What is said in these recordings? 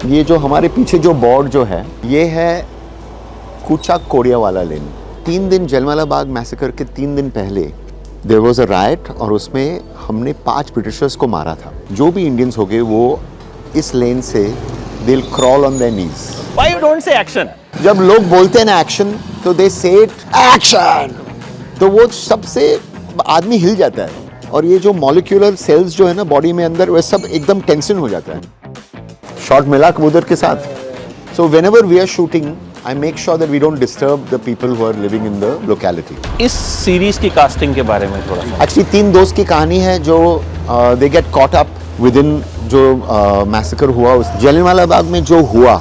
ये जो हमारे पीछे जो बोर्ड जो है ये है कूचा कोडियावाला लेन। 3 दिन जलियांवाला बाग मैसेकर के 3 दिन पहले देयर वाज अ राइट और उसमें हमने 5 ब्रिटिशर्स को मारा था। जो भी इंडियंस हो गए वो इस लेन से they will crawl on their knees. Why you don't say action? जब लोग बोलते हैं ना एक्शन तो दे से एक्शन, तो वो सबसे आदमी हिल जाता है और ये जो मॉलिक्यूलर सेल्स जो है ना बॉडी में अंदर वह सब एकदम टेंशन हो जाता है। शॉट मिला कबूतर के साथ। So whenever we are shooting I make sure that we don't disturb the people who are living in the locality. इस सीरीज की कास्टिंग के बारे में थोड़ा सा। Actually 3 दोस्त की कहानी है जो they get caught up within जो मैसेकर हुआ उस जलियांवाला बाग में जो हुआ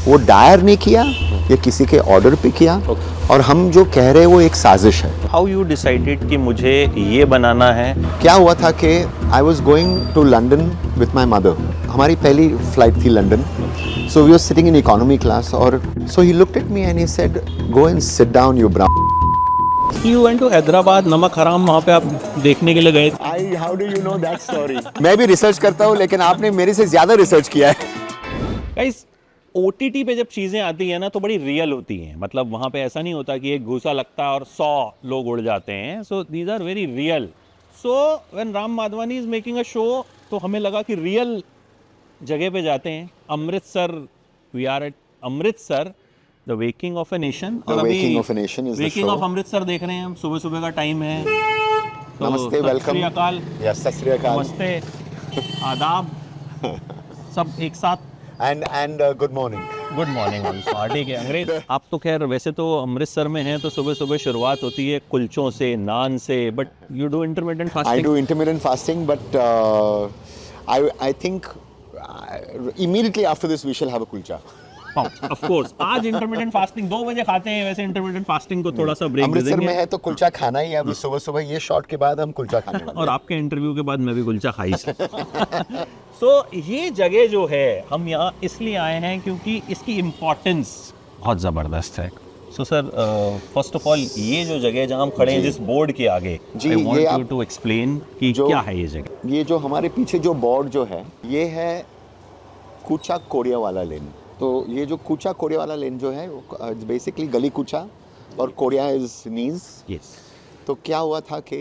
वो डायर ने किया या किसी के ऑर्डर पे किया और हम जो कह रहे हैं वो एक साजिश है। हाउ यू डिसाइडेड कि मुझे ये बनाना है? क्या हुआ था कि I was going to London with my mother. हमारी पहली फ्लाइट थी London. So we were sitting in economy class और so he looked at me and he said go and sit down you brown. You went to Hyderabad, Namak Haraam वहाँ पे आप देखने के लिए गए? I how do you know that story? मैं भी रिसर्च करता हूँ लेकिन आपने मेरे से ज्यादा रिसर्च किया है। गाइस OTT पे जब चीज़ें आती हैं ना तो बड़ी रियल होती हैं। मतलब वहाँ पे ऐसा नहीं होता कि एक घूसा लगता है और 100 लोग उड़ जाते हैं। So these are very real. So when Ram Madhvani is making a show तो हमें लगा कि रियल जगह पे जाते हैं। Amritsar, we are at Amritsar, the waking of a nation. और अभी waking of a nation is the waking of show. Amritsar देख रहे हैं हम। सुबह सुबह का टाइम है। नमस्ते, वेलकम। सत श्री अकाल। यस, सत श्री अकाल। नमस्ते, आदाब, सब एक साथ। And good morning. Good morning. ठीक है अंग्रेज। आप तो खैर वैसे तो अमृतसर में हैं तो सुबह सुबह शुरुआत होती है कुलचों से, नान से, but you do intermittent I fasting? do intermittent fasting, but I think immediately after this we shall have a kulcha. Of course. आज इंटरमिटेंट फास्टिंग 2 बजे खाते हैं, वैसे इंटरमिटेंट फास्टिंग को थोड़ा सा ब्रेक दे अमृतसर में देंगे। है तो कुलचा खाना ही है। अभी सुबह सुबह ये शॉट के बाद हम कुलचा खाने वाले हैं। और आपके इंटरव्यू के बाद मैं भी कुलचा खा ही सो ये जगह जो है हम यहाँ इसलिए आए हैं क्योंकि इसकी इम्पोर्टेंस बहुत ज़बरदस्त है। So sir, first of all ये जो जगह जहाँ हम खड़े हैं जिस बोर्ड के आगे, जी, आई ये वांट यू आप- टू एक्सप्लेन कि जो- क्या है ये जगह। ये जो हमारे पीछे जो बोर्ड जो है ये है कूचा कोडियावाला लेन। तो ये जो कूचा कोडियावाला लेन जो है बेसिकली गली कूचा और कोडिया इज नीज। यस। तो क्या हुआ था कि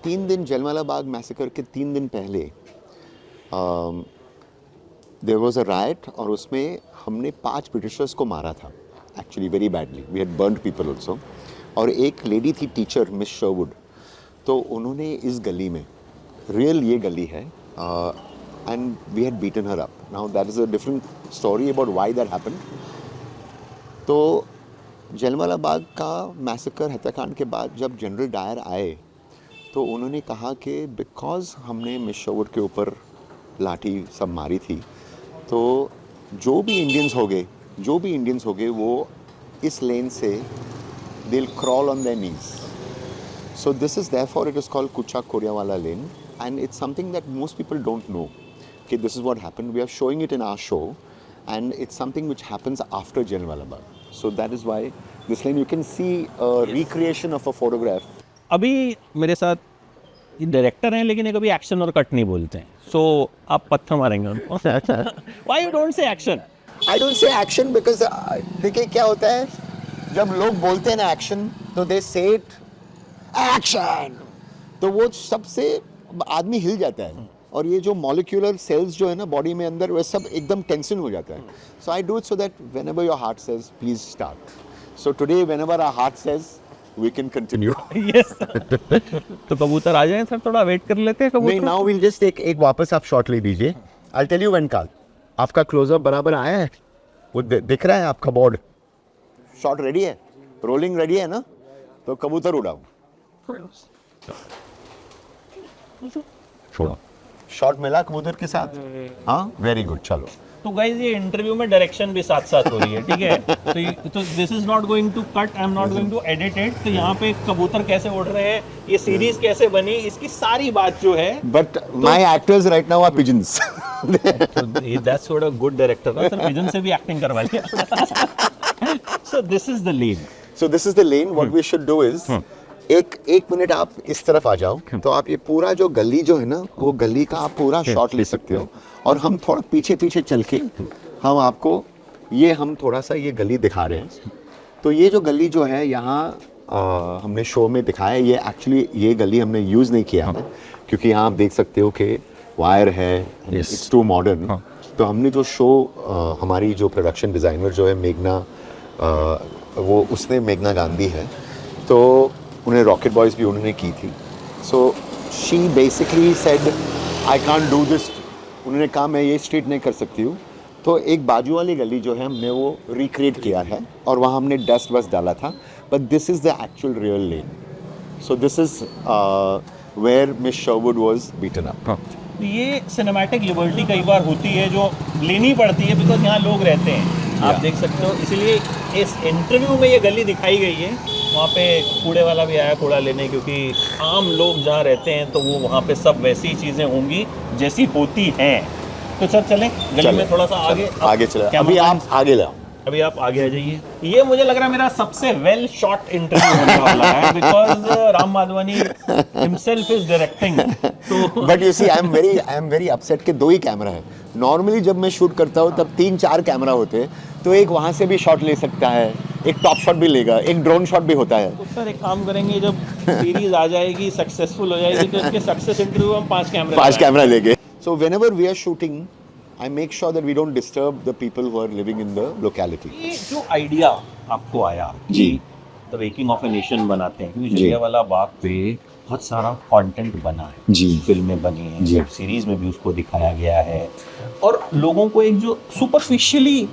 3 दिन जलियांवाला बाग मैसेकर के 3 दिन पहले देयर वाज अ राइट और उसमें हमने 5 ब्रिटिशर्स को मारा था। Actually very badly, we had burned people also. और एक लेडी थी टीचर मिस शर्वुड, तो उन्होंने इस गली में, रियल ये गली है, and we had beaten her up. Now that is a different story about why that happened. तो जलियांवाला बाग का मैसेकर हत्याकांड के बाद जब जनरल डायर आए तो उन्होंने कहा कि बिकॉज हमने मिस शर्वुड के ऊपर लाठी सब मारी थी तो जो भी इंडियंस हो गए वो इस लेन से they will crawl on their knees. So this is therefore it is called Kucha Kodiawala Lane, and it's something that most people don't know. Okay, this is what happened. We are showing it in our show, and it's something which happens after Jallianwala Bagh. So that is why this lane you can see a recreation of a photograph. अभी मेरे साथ ये director हैं लेकिन ये कभी action और cut नहीं बोलते हैं। सो आप पत्थर मारेंगे उनको। Why you don't say action? I don't say action because देखिए क्या होता है जब लोग बोलते हैं ना action तो they say it एक्शन, तो वो सबसे आदमी हिल जाता है और ये जो मॉलिक्यूलर सेल्स जो है ना बॉडी में अंदर वह सब एकदम टेंशन हो जाता है। So I do it so that whenever your heart says please start. So today whenever our heart says we can continue. Yes. तो कबूतर आ जाएं सर, थोड़ा वेट कर लेते हैं नहीं, कबूतर। नाउ विल जस्ट एक वापस आप शॉट ले दीजिए। आई टेल यू व्हेन काल आपका क्लोजअप बराबर आया है, वो दिख रहा है आपका बोर्ड, शॉट रेडी है, रोलिंग रेडी है ना, तो कबूतर उड़ाओ। शॉट मिला कबूतर के साथ? हाँ, वेरी गुड। चलो तो गाइस ये इंटरव्यू में डायरेक्शन भी साथ साथ हो रही है, ठीक है? तो this is not going to cut, I am not going to edit it. तो यहाँ पे कबूतर कैसे उड़ रहे हैं, ये सीरीज कैसे बनी, इसकी सारी बात जो है। But my actors right now are pigeons. That's what a good director है सर, पिजन से भी एक्टिंग करवा लिया। So this is the lead. So this is the lane. What we should do is एक मिनट आप इस तरफ आ जाओ, तो आप ये पूरा जो गली जो है ना, वो गली का आप पूरा शॉट ले सकते हो। और हम थोड़ा पीछे पीछे चल के हम आपको हम थोड़ा सा ये गली दिखा रहे हैं। तो ये जो गली जो है यहाँ हमने शो में दिखाया है, ये एक्चुअली ये गली हमने यूज़ नहीं किया है, क्योंकि यहाँ आप देख सकते हो कि वायर है, इट्स टू मॉडर्न। तो हमने जो शो हमारी जो प्रोडक्शन डिज़ाइनर जो है मेघना, वो उसने मेघना गांधी है, तो उन्हें रॉकेट बॉयज़ भी उन्होंने की थी। So she basically said I can't do this, उन्होंने कहा मैं ये स्ट्रीट नहीं कर सकती हूँ। तो एक बाजू वाली गली जो है हमने वो रिक्रिएट किया है, और वहाँ हमने डस्ट बस डाला था, but this is the actual real lane. So this is where Miss Sherwood was beaten up. ये सिनेमैटिक लिबर्टी कई बार होती है जो लेनी पड़ती है, बिकॉज यहाँ लोग रहते हैं, आप देख सकते हो। इसीलिए इस इंटरव्यू में ये गली दिखाई गई है। वहाँ पे कूड़े वाला भी आया कूड़ा लेने, क्योंकि आम लोग जहाँ रहते हैं तो वो वहाँ पे सब वैसी चीज़ें होंगी जैसी होती हैं। तो सर चलें गली में थोड़ा सा आगे चले। अभी आप आगे लाओ, अभी आप आगे आ जाइए। ये मुझे लग रहा है मेरा सबसे वेल शॉट इंटरव्यू होने वाला है, because Ram Madhvani himself is directing. तो but you see I am very upset कि 2 ही कैमरा है। नॉर्मली जब मैं शूट करता हूँ तब 3-4 कैमरा होते हैं, तो एक वहाँ से भी शॉट ले सकता है, एक टॉप शॉट भी लेगा, एक ड्रोन शॉट भी होता है। तो सर एक काम करेंगे, जब सीरीज आ जाएगी, सक्सेसफुल हो जाएगी, तो इसके सक्सेस इंटरव्यू हम 5 कैमरा लेंगे। So whenever we are shooting, I make sure that we don't disturb the people who are living in the locality. ये जो आइडिया आपको आया जी, the waking of a nation बनाते हैं, क्योंकि जलियांवाला बाग पे बहुत सारा कंटेंट बना है जी, फिल्में बनी हैं, जी, वेब सीरीज में भी उसको दिखाया गया है, और लोगों को एक जो सुपरफिशियली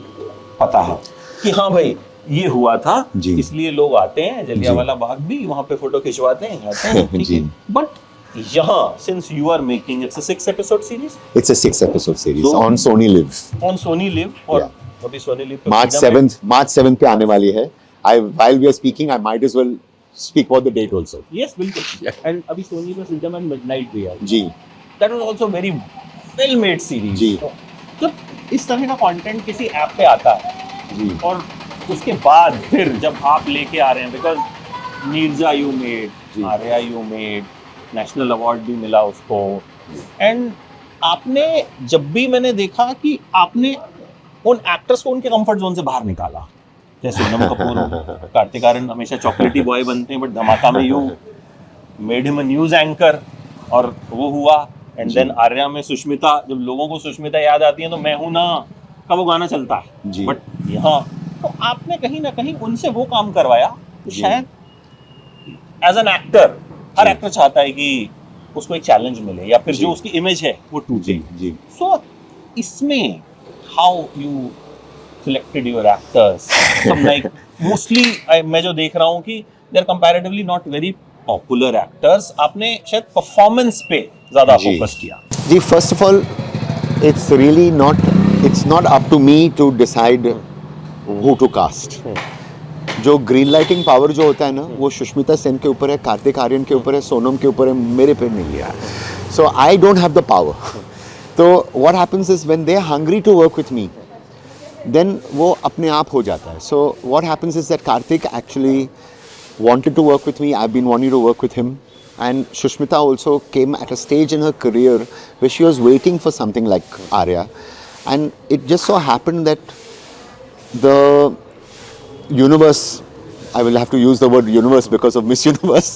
पता है कि हाँ भाई ये हुआ था, इसलिए लोग आते हैं जलियांवाला बाग भी, वहाँ पे फोटो खिंचवाते हैं, आते हैं, ठीक है। बट यहाँ, since you are making, it's a 6-episode series. It's a 6-episode series on Sony Live. On Sony Live, और अभी Sony Live पे March 7th पे आने वाली है. While we are speaking, I might as well speak about the date also. Yes, बिल्कुल. And अभी Sony पे Freedom and Midnight भी है. जी. That was also very well made series. जी. जब इस तरह का कंटेंट किसी ऐप पे आता है, जी, और उसके बाद फिर जब आप लेके आ रहे हैं, because Neerja you made, Arya you made, national award भी मिला उसको, एंड आपने जब भी मैंने देखा कि आपने उन एक्टर्स को उनके कंफर्ट जोन से बाहर निकाला, जैसे सोनम कपूर, कार्तिक आर्यन हमेशा चॉकलेटी बॉय बनते हैं, बट धमाका में you made him a news anchor, और वो हुआ। एंड देन आर्या में सुष्मिता, जब लोगों को सुष्मिता याद आती है तो मैं हूं ना का वो गाना चलता है, बट यहाँ तो आपने कहीं ना कहीं उनसे वो काम करवाया, तो शायद एज एन एक्टर हर एक्टर चाहता है कि उसको एक चैलेंज मिले, या फिर जो उसकी इमेज है वो टूटे। जी। सो इसमें how you selected your actors, some like mostly मैं जो देख रहा हूँ कि they are comparatively not very popular actors, आपने शायद परफॉर्मेंस पे ज्यादा फोकस किया। जी, first of all it's not up to me to decide who to cast. जो ग्रीन लाइटिंग पावर जो होता है ना, वो सुष्मिता सेन के ऊपर है, कार्तिक आर्यन के ऊपर है, सोनम के ऊपर है, मेरे पे नहीं है। So I don't have the power. तो what happens is when they are hungry to work with me, देन वो अपने आप हो जाता है। So what happens is that Kartik actually wanted to work with me, I've been wanting to work with him, and Sushmita also came at a stage in her career where she was waiting for something like Arya, and it just so happened that the universe, I will have to use the word universe because of Miss Universe,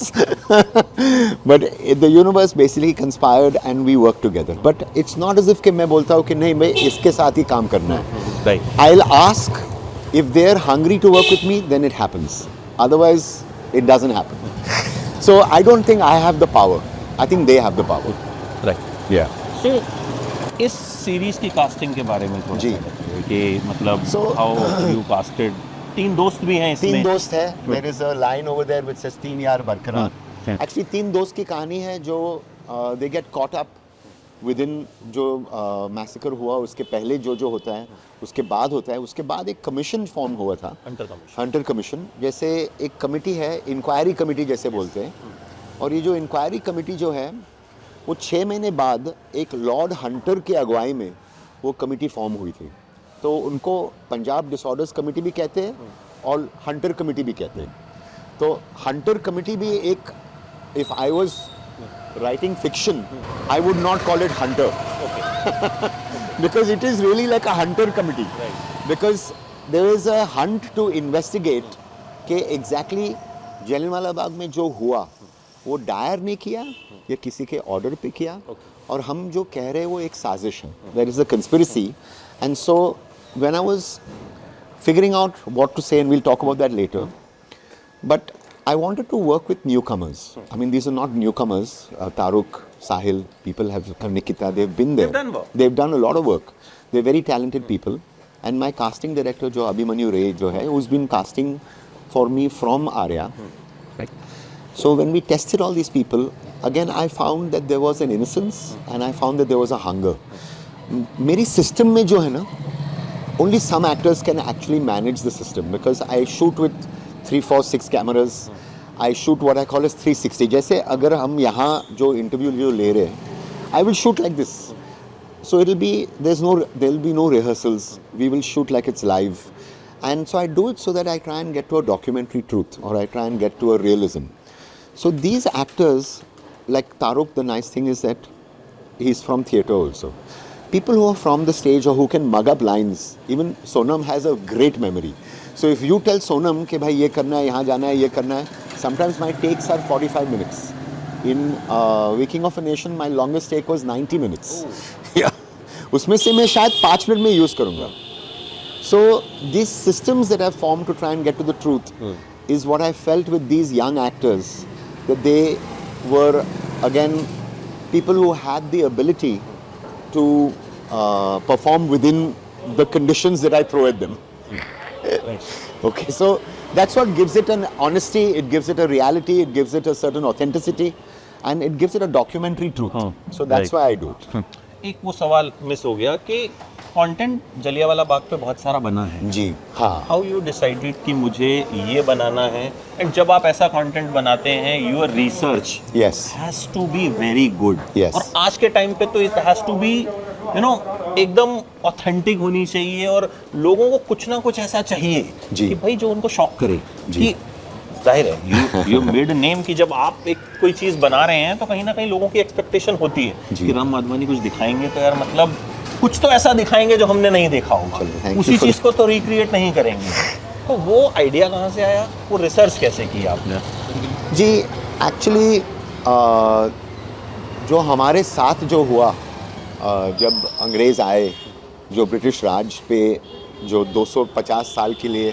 but the universe basically conspired and we worked together. But it's not as if कि मैं बोलता हूँ कि नहीं मैं इसके साथ ही काम करना है. Right. I'll ask if they're hungry to work with me, then it happens. Otherwise, it doesn't happen. So I don't think I have the power. I think they have the power. Right. Yeah. So इस series की casting के बारे में थोड़ा जी, कि मतलब how you casted. 3 दोस्त भी हैं इसमें। 3 दोस्त है। There is a line over there which says 3 यार बरकरार। Actually 3 दोस्त की कहानी है जो they get caught up within जो मैसेकर हुआ उसके पहले जो होता है, उसके बाद होता है, उसके बाद एक कमीशन फॉर्म हुआ था, हंटर कमीशन, जैसे एक कमेटी है, इंक्वायरी कमेटी जैसे बोलते हैं। और ये जो इंक्वायरी कमेटी जो है वो 6 महीने बाद एक लॉर्ड हंटर के अगुवाई में वो कमेटी फॉर्म हुई थी। तो उनको पंजाब डिसऑर्डर्स कमेटी भी कहते हैं और हंटर कमेटी भी कहते हैं। तो हंटर कमिटी भी एक, if I was writing fiction I would not call it Hunter because it is really like a hunter committee. Right. Because there is a hunt to investigate कि exactly Jallianwala Bagh में जो हुआ वो डायर ने किया या किसी के ऑर्डर पे किया, और हम जो कह रहे हैं वो एक साजिश है. There is a conspiracy. And so when I was figuring out what to say, and we'll talk about that later, but I wanted to work with newcomers. I mean, these are not newcomers. Taruk, Sahil, people have, Nikita, they've been there. They've done work. They've done a lot of work. They're very talented people. And my casting director, जो Abhimanyu Ray, जो है, who's been casting for me from Arya. Right. So when we tested all these people, again I found that there was an innocence and I found that there was a hunger. मेरी system में जो है ना, only some actors can actually manage the system, because I shoot with 3, 4, 6 cameras. I shoot what I call as 360. जैसे अगर हम यहाँ जो इंटरव्यू जो ले रहे हैं, I will shoot like this. So it'll be, there'll be no rehearsals. We will shoot like it's live. And so I do it so that I try and get to a documentary truth, or I try and get to a realism. So these actors, like Taruk, the nice thing is that he's from theatre also. People who are from the stage or who can mug up lines. Even Sonam has a great memory. So if you tell Sonam कि भाई ये करना है, यहाँ जाना है, ये करना है, sometimes my takes are 45 minutes. In Waking of a Nation, my longest take was 90 minutes. Yeah. उसमें से मैं शायद 5 मिनट में यूज़ करूँगा. So these systems that I've formed to try and get to the truth is what I felt with these young actors, that they were again people who had the ability to perform within the conditions that I throw at them. Right. Okay, so that's what gives it an honesty, it gives it a reality, it gives it a certain authenticity, and it gives it a documentary truth. So that's right. why I do it. एक वो सवाल miss हो गया कि content Jallianwala Bagh पे बहुत सारा बना है. जी हाँ. हाउ यू डिसाइडेड कि मुझे ये बनाना है, एंड जब आप ऐसा कंटेंट बनाते हैं your research Yes. Has to be very good. Yes. और आज के टाइम पे तो इट हैज टू बी एकदम ऑथेंटिक होनी चाहिए, और लोगों को कुछ ना कुछ ऐसा चाहिए जी. कि भाई जो उनको शॉक करे. जी. कि जाहिर है यू मेड नेम कि जब आप एक कोई चीज़ बना रहे हैं तो कहीं ना कहीं लोगों की एक्सपेक्टेशन होती है जी. कि राम माधवानी कुछ दिखाएंगे तो यार मतलब कुछ तो ऐसा दिखाएंगे जो हमने नहीं देखा चलो, होगा, thank उसी you for- चीज़ को तो रिक्रिएट नहीं करेंगे. तो वो आइडिया कहाँ से आया, वो रिसर्च कैसे की आपने? जी एक्चुअली जो हमारे साथ जो हुआ जब अंग्रेज़ आए, जो ब्रिटिश राज पे जो 250 साल के लिए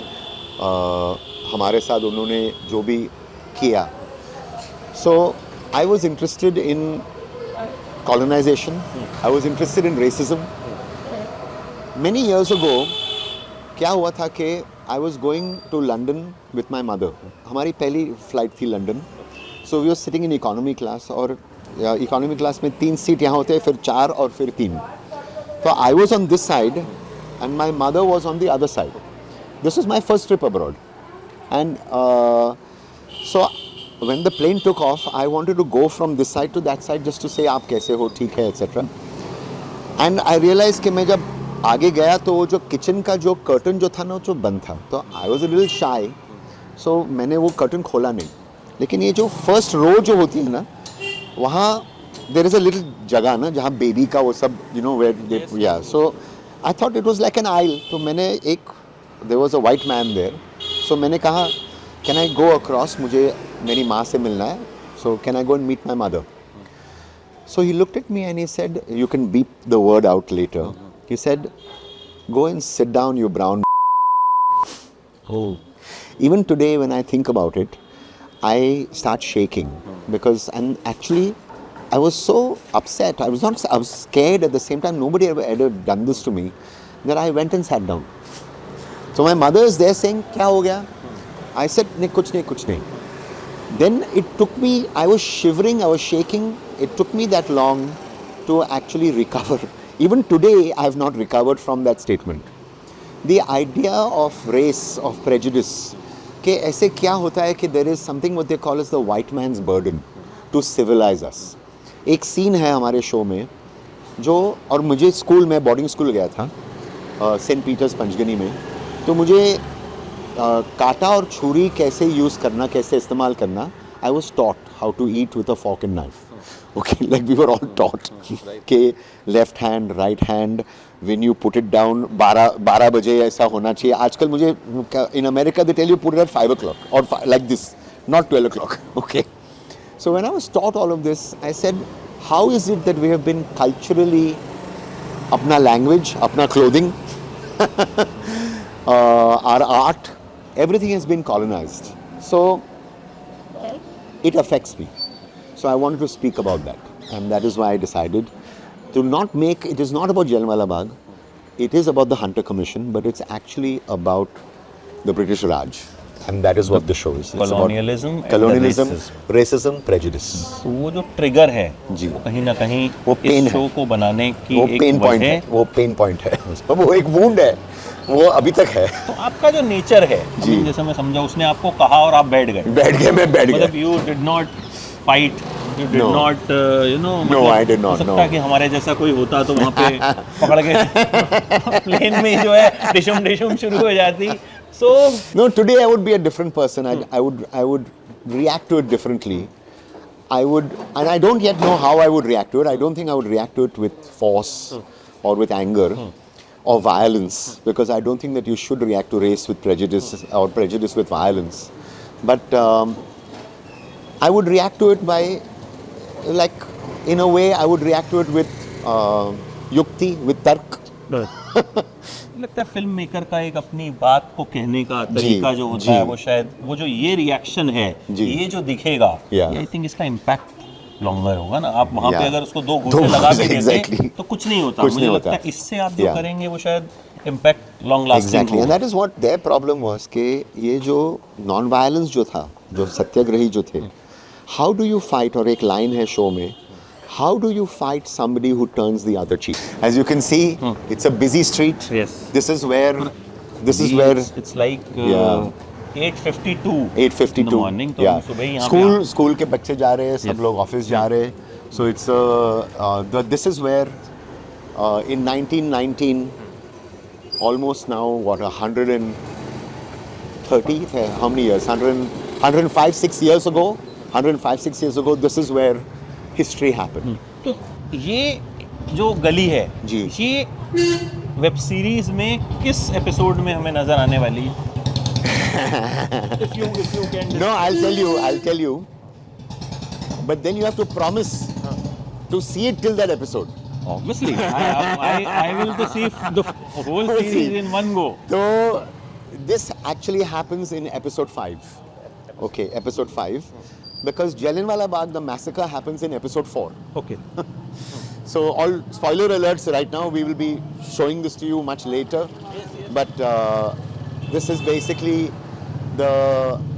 हमारे साथ उन्होंने जो भी किया, so I was interested in colonization. I was interested in racism. Many years ago, क्या हुआ था कि I was going to London with my mother. हमारी पहली फ्लाइट थी London. So we were sitting in economy class, और economy class में 3 seat यहाँ होते हैं, फिर 4 और फिर 3. So I was on this side and my mother was on the other side. This was my first trip abroad. And so when the plane took off, I wanted to go from this side to that side just to say आप कैसे हो, ठीक है, etc. And I realized कि मैं जब आगे गया तो वो जो किचन का जो कर्टन जो था ना, जो बंद था, तो I was a little shy. So मैंने वो कर्टन खोला नहीं. लेकिन ये जो फर्स्ट रो जो होती है ना, वहाँ there is a little जगह ना जहाँ बेबी का वो सब, you know, where they, yeah. So I thought it was like an aisle. तो मैंने एक, there was a white man there. So मैंने कहा, can I go across? मुझे मेरी माँ से मिलना है. So can I go and meet my mother? So he looked at me and he said, you can beep the word out later. He said, go and sit down, you brown. Oh. Even today when I think about it, I start shaking because, and actually I was so upset. I was scared at the same time. Nobody ever done this to me, that I went and sat down. So my mother is there saying, क्या हो गया? I said, नहीं कुछ नहीं कुछ नहीं. Then it took me, I was shivering, I was shaking. It took me that long to actually recover. Even today, I have not recovered from that statement. The idea of race, of prejudice, कि ऐसे क्या होता है कि there is something what they call as the white man's burden to civilize us. एक scene है हमारे show में जो, और मुझे स्कूल में बोर्डिंग स्कूल गया था सेंट पीटर्स पंचगनी में, तो मुझे काटा और छुरी कैसे यूज़ करना, कैसे इस्तेमाल करना, I was taught how to eat with a fork and knife. Okay, like we were all taught कि left hand, right hand, when you put it down 12 बजे ऐसा होना चाहिए. आजकल मुझे in America they tell you put it at 5 o'clock or like this, not 12 o'clock. Okay. So when I was taught all of this, I said, how is it that we have been culturally, अपना language, अपना clothing, our art, everything has been colonized. So it affects me. So I wanted to speak about that, and that is why I decided to not make, it is not about Jallianwala Bagh, it is about the Hunter Commission, but it's actually about the British Raj, and that is what the show is. It's colonialism about and colonialism, the racism, prejudice. तो वो जो trigger है जी, वो कहीं ना कहीं वो pain इस शो को बनाने की वो एक पेन पॉइंट है, वजह, वो पेन पॉइंट है, वो एक वुंड है, वो अभी तक है. तो आपका जो नेचर है, जी. अभी जैसे मैं समझा, उसने आपको कहा और आप बैठ गए, मैं बैठ मतलब गया. You did not fight, you did No. Not you know, No, I did not, हो सकता no. है कि हमारे जैसा कोई होता तो वहाँ पे पकड़ के प्लेन में जो है डिशुम शुरू हो जाती. So No, today I would be a different person. I would react to it differently. I would, and I don't yet know how I would react to it. I don't think I would react to it with force or with anger or violence, because I don't think that you should react to race with prejudice or prejudice with violence. But I would react to it by, like, in a way, I would react to it with yukti, with tark. लगता है film maker का एक अपनी बात को कहने का तरीका जो होता है, वो शायद वो जो ये रिएक्शन है, ये जो दिखेगा, आई थिंक इसका इम्पैक्ट लॉन्गर होगा ना. आप वहाँ पे अगर उसको 2 घूंटे लगा के देंगे तो कुछ नहीं होता. मुझे लगता है इससे आप जो करेंगे वो शायद impact long lasting Exactly, and that is what their problem was, कि ये जो नॉन वायलेंस जो था, जो सत्याग्रही जो थे, how do you fight, और एक लाइन है शो में, how do you fight somebody who turns the other cheek? As you can see, it's a busy street. Yes. This is where it's like 8:52 8:52 in the morning. तो yeah. सुबह ही यहाँ पे school के बच्चे जा रहे हैं, सब लोग ऑफिस जा रहे हैं. So it's this is where in 1919, almost now what, 130 how many years, 105-6 years ago, 105-6 years ago, this is where history happened. तो ये जो गली है जी. ये वेब सीरीज में किस एपिसोड में हमें नजर आने वाली है? if you can No, I'll tell you, but then you have to promise to see it till that episode. obviously I will to see the whole series in one go. So this actually happens in episode 5. Okay, episode 5, because Jallianwala Bagh, the massacre, happens in episode 4. Okay. So all spoiler alerts right now, we will be showing this to you much later. But this is basically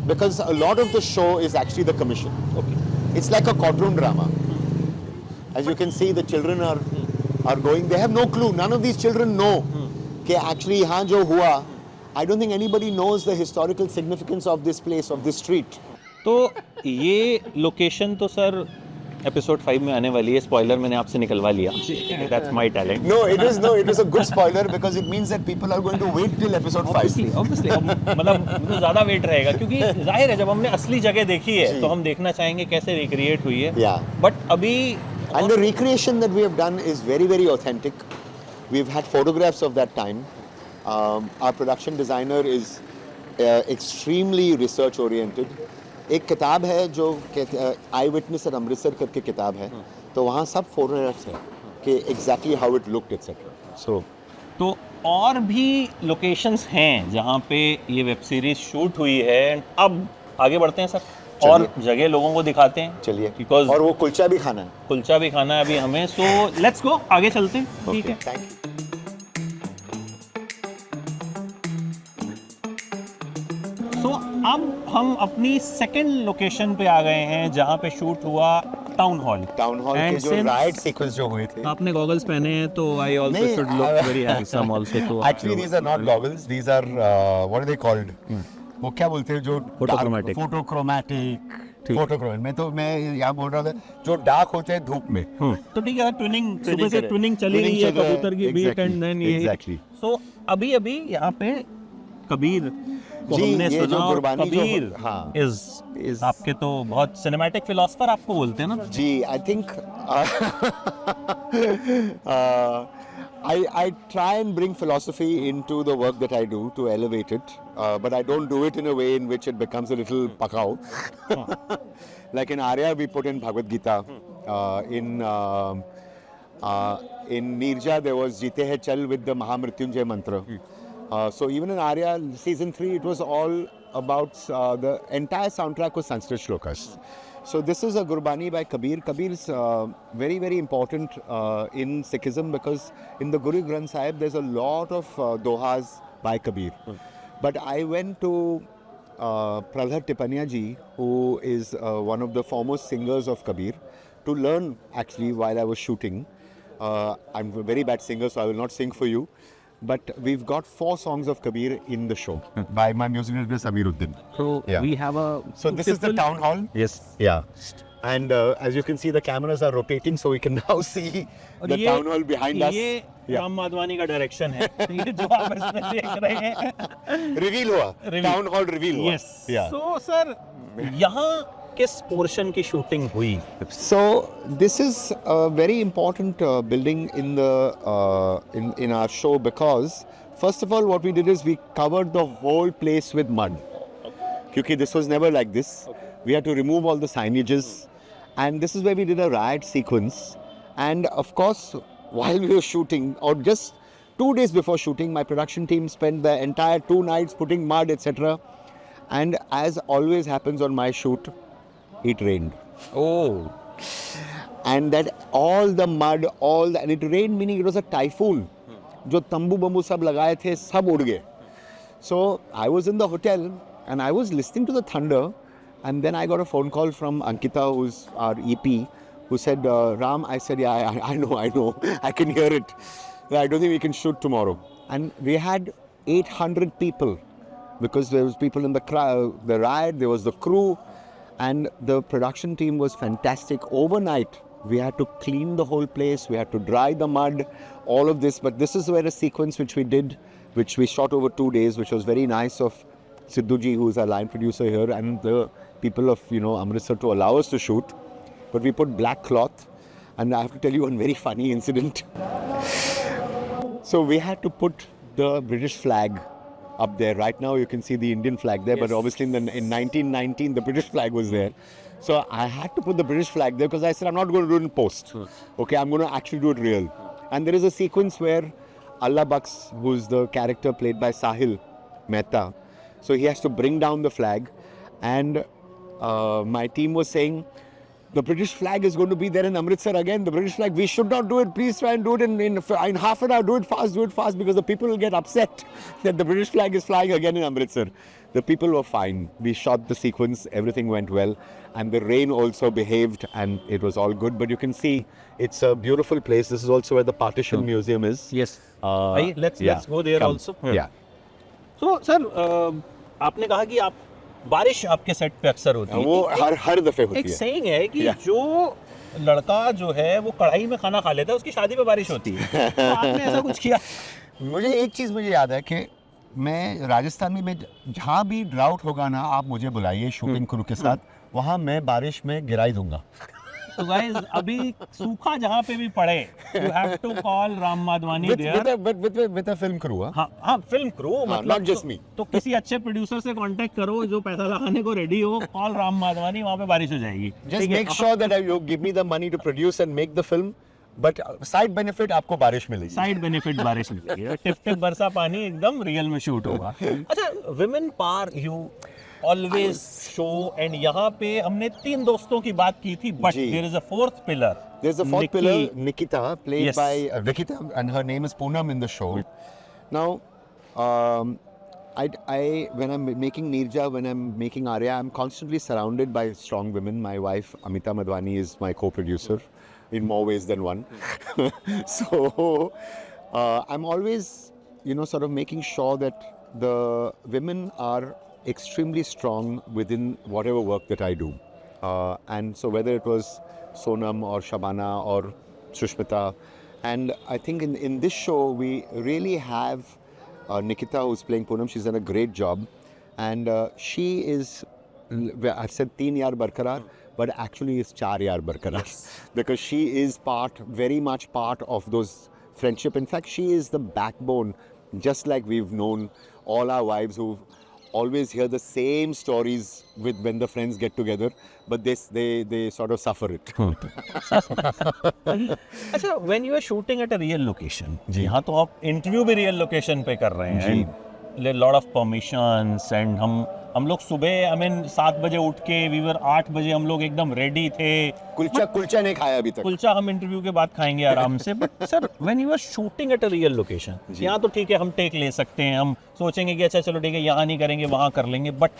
because a lot of the show is actually the commission. Okay. It's like a courtroom drama. As you can see, the children are going, they have no clue. None of these children know कि actually यहाँ जो हुआ, I don't think anybody knows the historical significance of this place, of this street. तो ये location तो sir episode 5 में आने वाली है. स्पॉइलर मैंने आपसे निकलवा लिया. That's my talent. No, it is a good spoiler because it means that people are going to wait till episode 5. Obviously, मतलब तो ज़्यादा वेट रहेगा, क्योंकि जाहिर है जब हमने असली जगह देखी है तो हम देखना चाहेंगे कैसे रिक्रिएट हुई है. Yeah. बट अभी And the recreation that we have done is very, very authentic. We've had photographs of that time. Our production designer is extremely research oriented. एक किताब है जो आई विटनेस एट अमृतसर करके किताब है, तो वहाँ सब फोटोग्राफ्स हैं कि exactly how it looked etcetera. So तो और भी लोकेशंस हैं जहाँ पे ये वेब सीरीज शूट हुई है. अब आगे बढ़ते हैं सर, और जगह लोगों को दिखाते हैं. चलिए, बिकॉज और वो कुलचा भी खाना है. कुलचा भी खाना है अभी हमें. सो लेट्स गो, आगे चलते हैं. ठीक है. Thank you. सो अब हम अपनी सेकंड लोकेशन पे आ गए हैं जहाँ पे शूट हुआ टाउन हॉल. के जो राइट सीक्वेंस जो हुए थे. आपने गॉगल्स पहने हैं तो I also should look very handsome also. तो actually these are not goggles, these are what are they called, वो क्या बोलते हैं जो फोटोक्रोमैटिक. फोटोक्रोमैटिक में तो मैं यहाँ बोल रहा था जो डार्क होते हैं धूप में. तो ठीक है, ट्विनिंग सुबह से ट्विनिंग चली रही है कबूतर की भी. एंड देन ये सो अभी यहाँ पे कबीर को जी, हमने ये सुना, जो और गुरबानी जो- कबीर हाँ। इज आपके तो बहुत सिनेमैटिक फिलोसफर आपको बोलते हैं ना। जी, I think I try and bring philosophy into the work that I do to elevate it, but I don't do it in a way in which it becomes a little pakao. Like in Arya, we put in Bhagavad Gita. In Nirja, there was Jeete Hai Chal with the Mahamrityunjay mantra. So even in Arya season 3, it was all about the entire soundtrack was Sanskrit shlokas. So this is a Gurbani by Kabir. Kabir is very, very important in Sikhism because in the Guru Granth Sahib there's a lot of dohas by Kabir. But I went to Pralhad Tipania ji, who is one of the foremost singers of Kabir, to learn actually while I was shooting. I'm a very bad singer, so I will not sing for you. But we've got 4 songs of Kabir in the show by my music director Samiruddin. So Yeah. we have a So this is the town hall. Yes. Yeah. And as you can see, the cameras are rotating, so we can now see the town hall behind us. ये Yeah. Ram Madhvani का direction है। ये जो आप इसमें देख रहे हैं। Reveal हुआ. Reveal. Town hall reveal हुआ. Yes. Yeah. So sir, यहाँ किस पोर्शन की शूटिंग हुई? So this is a very important building in the in our show because first of all what we did is we covered the whole place with mud. Because this was never like this. We had to remove all the signages, and this is where we did a riot sequence. And of course, while we were shooting, or just 2 days before shooting, my production team spent the entire 2 nights putting mud, etc. And as always happens on my shoot, it rained. Oh. And that all the mud, and it rained meaning it was a typhoon. जो तंबू bamboo सब लगाए थे सब उड़ गए. So I was in the hotel and I was listening to the thunder, and then I got a phone call from Ankita, who's our EP, who said, Ram, I said, yeah, I know, I can hear it. I don't think we can shoot tomorrow. And we had 800 people because there was people in the crowd, the riot, there was the crew, and the production team was fantastic. Overnight, we had to clean the whole place, we had to dry the mud, all of this. But this is where a sequence which we did, which we shot over 2 days, which was very nice of Sidhuji, who is our line producer here, and the people of Amritsar to allow us to shoot. But we put black cloth, and I have to tell you one very funny incident. So we had to put the British flag up there. Right now you can see the Indian flag there, but obviously in 1919 the British flag was there. So I had to put the British flag there because I said I'm not going to do it in post. Okay, I'm going to actually do it real. And there is a sequence where Allah Bux, who's the character played by Sahil Mehta, so he has to bring down the flag, and my team was saying, the British flag is going to be there in Amritsar again. The British flag, we should not do it. Please try and do it in half an hour. Do it fast, because the people will get upset that the British flag is flying again in Amritsar. The people were fine. We shot the sequence. Everything went well. And the rain also behaved, and it was all good. But you can see it's a beautiful place. This is also where the Partition Museum is. Yes. Let's go there come. also. Yeah. So sir, आपने कहा कि आप बारिश आपके set पे अक्सर होती है। वो हर दफे होती एक है। सेइंग है कि जो लड़का जो है वो कढ़ाई में खाना खा लेता है, उसकी शादी पे बारिश होती है। तो आपने ऐसा कुछ किया? मुझे एक चीज़ मुझे याद है कि मैं राजस्थान में जहाँ भी ड्राउट होगा ना, आप मुझे बुलाइए शूटिंग क्रू के साथ, वहाँ मैं बारिश में गिराई दूंगा। तो गाइस, अभी सूखा जहाँ पे भी पड़े, you have to call Ram Madhvani there with a film crew. हाँ, फिल्म क्रू, मतलब not just me. तो किसी अच्छे प्रोड्यूसर से कांटेक्ट करो जो पैसा लगाने को रेडी हो, कॉल राम माधवानी, वहाँ पे बारिश हो जाएगी। Just make sure that you give me the money to produce and make the film, but side benefit आपको बारिश मिलेगी। साइड बेनिफिट बारिश मिलेगी। टिप टिप बरसा पानी एकदम रियल में शूट होगा। अच्छा, women power you always show, and यहाँ पे हमने 3 दोस्तों की बात की थी, but there is a fourth pillar. There's a fourth pillar, Nikita, played by Nikita, and her name is Poonam in the show. Now, when I'm making Nirja, when I'm making Arya, I'm constantly surrounded by strong women. My wife, Amita Madhwani, is my co-producer in more ways than one. So, I'm always, sort of making sure that the women are extremely strong within whatever work that I do. And so whether it was Sonam or Shabana or Sushmita, and I think in this show we really have Nikita, who's playing Poonam. She's done a great job, and she is, I said 3 yaar barkarar, but actually is 4 yaar barkarar, because she is very much part of those friendship. In fact, she is the backbone, just like we've known all our wives who always hear the same stories with when the friends get together, but they sort of suffer it. अच्छा, when you are shooting at a real location, यहाँ तो आप interview भी real location पे कर रहे हैं, and lot of permissions, and हम लोग सुबह 7 बजे उठ के वीवर 8 बजे हम लोग एकदम रेडी थे. कुलचा नहीं खाया अभी तक. कुलचा हम इंटरव्यू के बाद खाएंगे आराम से. But sir, when you are shooting at a real location, यहाँ तो ठीक है हम टेक ले सकते हैं, हम सोचेंगे कि अच्छा चलो ठीक है यहाँ नहीं करेंगे वहाँ कर लेंगे, बट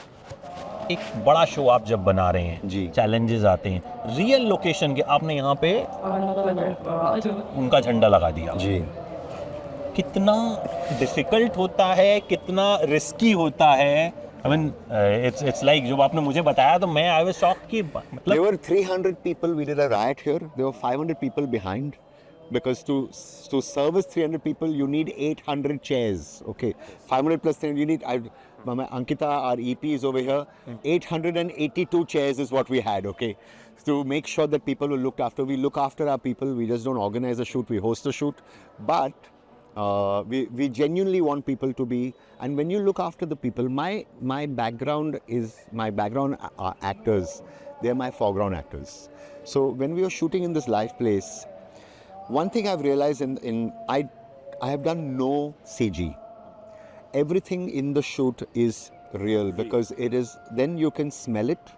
एक बड़ा शो आप जब बना रहे हैं, चैलेंजेस आते हैं. रियल लोकेशन के आपने यहाँ पे उनका झंडा लगा दिया जी. कितना डिफिकल्ट होता है, कितना रिस्की होता है. I mean, it's like जो आपने मुझे बताया तो मैं I was shocked कि मतलब there were 300 people. We did a riot here. There were 500 people behind, because to service 300 people you need 800 chairs. Okay, 500 plus 300 you need. Ankita, our EP is over here. 882 chairs is what we had. Okay, to make sure that people were looked after. We look after our people. We just don't organize a shoot. We host a shoot, but we genuinely want people to be, and when you look after the people, my background is my background actors, they're my foreground actors. So when we were shooting in this live place, one thing I've realized I have done no CG. Everything in the shoot is real, because it is, then you can smell it,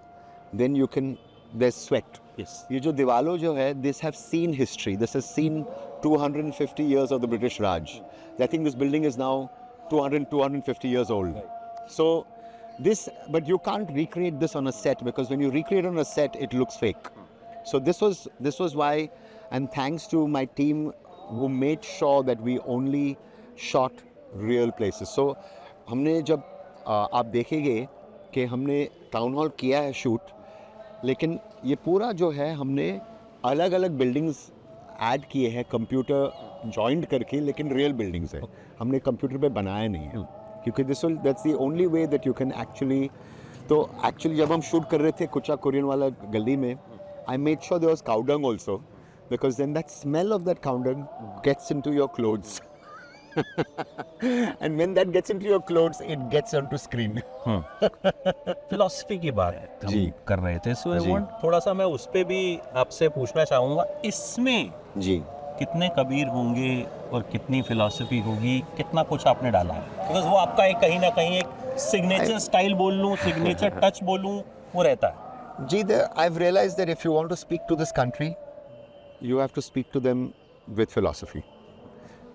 then you can, there's sweat. Yes. ये जो दीवालों जो है, this have seen history. This has seen 250 years of the British Raj. I think this building is now 250 years old. So this, but you can't recreate this on a set, because when you recreate on a set, it looks fake. So this was why, and thanks to my team who made sure that we only shot real places. So हमने जब आप देखेंगे कि हमने town hall किया है shoot, लेकिन ये पूरा जो है हमने अलग अलग बिल्डिंग्स ऐड किए हैं कंप्यूटर जॉइंट करके, लेकिन रियल बिल्डिंग्स है, हमने कंप्यूटर पे बनाया नहीं है, क्योंकि that's the only way that you can actually. तो एक्चुअली जब हम शूट कर रहे थे कुचा कोरियन वाला गली में, I made sure there was cow dung also, because then that smell of that cow dung gets into your clothes. And when that gets into your clothes, it gets onto screen. Philosophy की बात हम कर रहे थे, सो I want थोड़ा सा मैं उस पे भी आपसे पूछना चाहूँगा, इसमें जी कितने कबीर होंगे और कितनी फिलॉसफी होगी, कितना कुछ आपने डाला है, बिकॉज वो आपका एक कहीं ना कहीं एक सिग्नेचर स्टाइल बोल लूँ, सिग्नेचर टच बोलूँ, वो रहता है जी. I've realized that if you want to speak to this country, you have to speak to them with philosophy.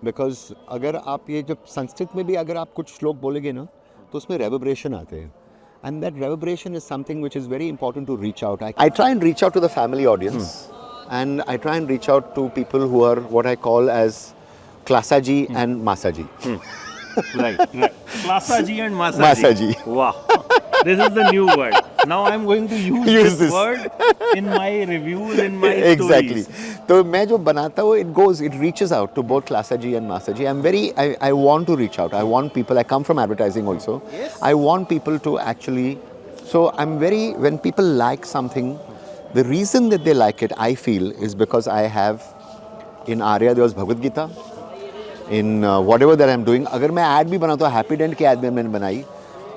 Because अगर आप ये जब संस्कृत में भी अगर आप कुछ श्लोक बोलेंगे ना, तो उसमें रेवर्बरेशन आते हैं, and that reverberation is something which is very important to reach out. I try and reach out to the family audience, and I try and reach out to people who are what I call as क्लासाजी and मासाजी. Right. Klasaji and Masaji. Wow. This is the new word. Now I'm going to use this word in my reviews, in my exactly. stories. तो मैं जो बनाता हूँ, it reaches out to both Klasaji and Masaji. I want to reach out. I want people. I come from advertising also. Yes. I want people to actually. So when people like something, the reason that they like it, I feel, is because I have, in Arya there was Bhagavad Gita. In whatever that I'm doing, अगर मैं ad भी बनाता हूँ, happy dent की ad भी मैंने बनाई,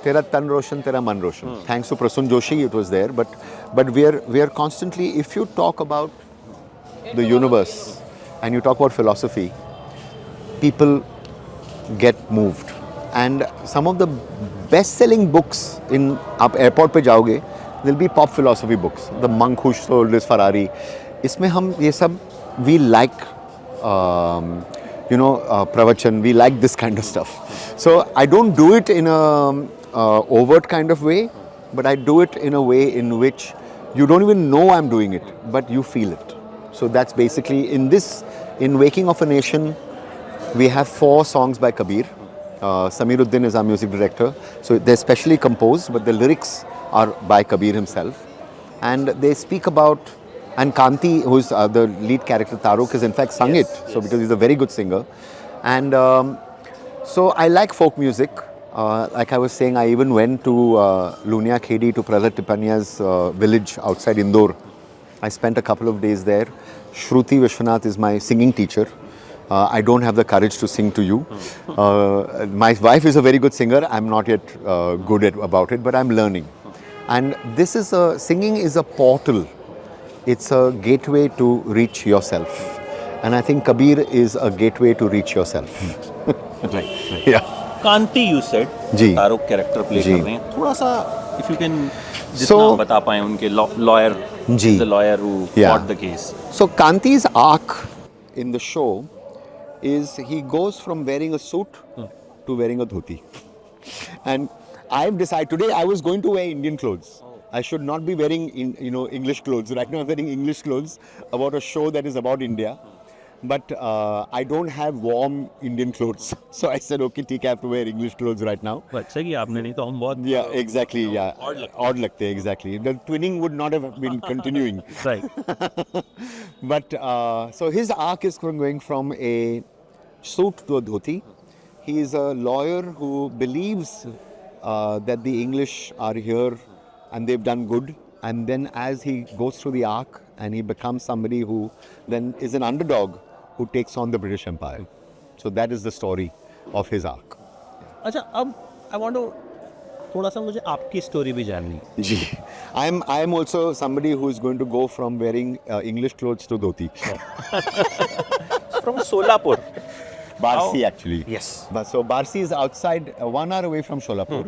तेरा तन रोशन तेरा मन रोशन. Thanks to Prasun Joshi it was there, but we are constantly, if you talk about the universe and you talk about philosophy, people get moved. And some of the best-selling books in आप airport पे जाओगे, there'll be pop philosophy books. The Monk Who Sold His Ferrari. इसमें हम ये सब we like. Pravachan, we like this kind of stuff. So I don't do it in a overt kind of way, but I do it in a way in which you don't even know I'm doing it, but you feel it. So that's basically in Waking of a Nation, we have 4 songs by Kabir. Samiruddin is our music director. So they're specially composed, but the lyrics are by Kabir himself. And they speak about, and Kanti, who's the lead character, Taruk, has in fact sung it. So because he's a very good singer. And so I like folk music. Like I was saying, I even went to Lunia Khedi to Prahlad Tipanya's village outside Indore. I spent a couple of days there. Shruti Vishwanath is my singing teacher. I don't have the courage to sing to you. My wife is a very good singer. I'm not yet good at about it, but I'm learning. And this is singing is a portal. It's a gateway to reach yourself. And I think Kabir is a gateway to reach yourself. Right. Yeah. Kanti you said जी। तारुक character play जी। कर रहे हैं, थोड़ा सा if you can जितना So- बता पाए उनके लॉयर, जी। The lawyer who Yeah. Fought the case. So Kanti's arc in the show is he goes from wearing a suit to wearing a dhoti. And I've decided today I was going to wear Indian clothes. I should not be wearing English clothes. Right now I'm wearing English clothes about a show that is about India. But I don't have warm Indian clothes. So I said, okay, ठीक है, I have to wear English clothes right now. अच्छा कि आपने, नहीं तो हम बहुत Yeah, exactly. Yeah, odd लगते हैं, exactly. The twinning would not have been continuing. Right. But so his arc is going from a suit to a dhoti. He is a lawyer who believes that the English are here and they've done good. And then as he goes through the arc and he becomes somebody who then is an underdog who takes on the British Empire. So that is the story of his arc. अच्छा, अब आई want to थोड़ा सा मुझे आपकी story भी जाननी है. Gee, I am also somebody who is going to go from wearing English clothes to dhoti. From Solapur. Barsi actually. Yes. But so Barsi is outside, 1 hour away from Sholapur.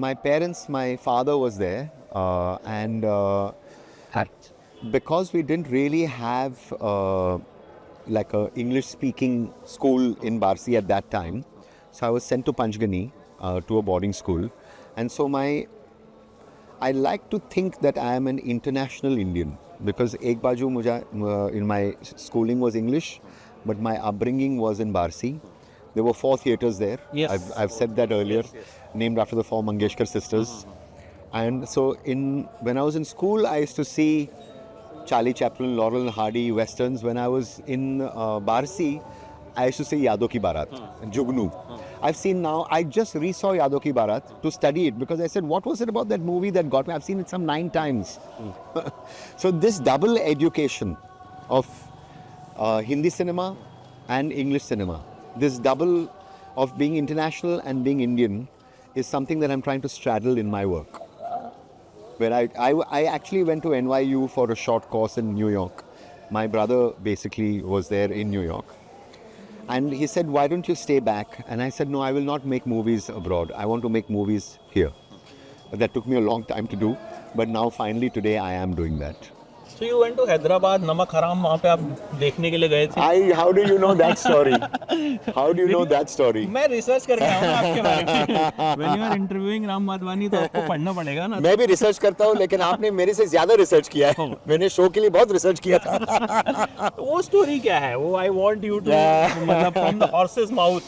My parents, my father was there, and because we didn't really have like a English-speaking school in Barsi at that time, so I was sent to Panchgani to a boarding school, and so I like to think that I am an international Indian because ek baju in my schooling was English, but my upbringing was in Barsi. There were 4 theatres there. Yes. I've said that earlier, named after the 4 Mangeshkar sisters. And so when I was in school, I used to see Charlie Chaplin, Laurel and Hardy, westerns. When I was in Barsi, I used to see Yadon Ki Barat, Jugnu. I've seen now, I just re-saw Yadon Ki Barat to study it because I said, what was it about that movie that got me? I've seen it some 9 times. So this double education of Hindi cinema and English cinema, this double of being international and being Indian is something that I'm trying to straddle in my work. Where I actually went to NYU for a short course in New York. My brother basically was there in New York. And he said, why don't you stay back? And I said, no, I will not make movies abroad. I want to make movies here. That took me a long time to do. But now finally today I am doing that. So you went to Hyderabad, Namak Haraam वहाँ पे आप देखने के लिए गए थे. How do you know that story? How do you know that story? मैं research करके आया हूँ आपके बारे में. When you are interviewing Ram Madhvani तो आपको पढ़ना पड़ेगा ना. मैं भी रिसर्च करता हूँ लेकिन आपने मेरे से ज्यादा रिसर्च किया है. मैंने शो के लिए बहुत रिसर्च किया था. वो स्टोरी क्या है वो? आई वांट यू टू, मतलब फ्रॉम द हॉर्सेस माउथ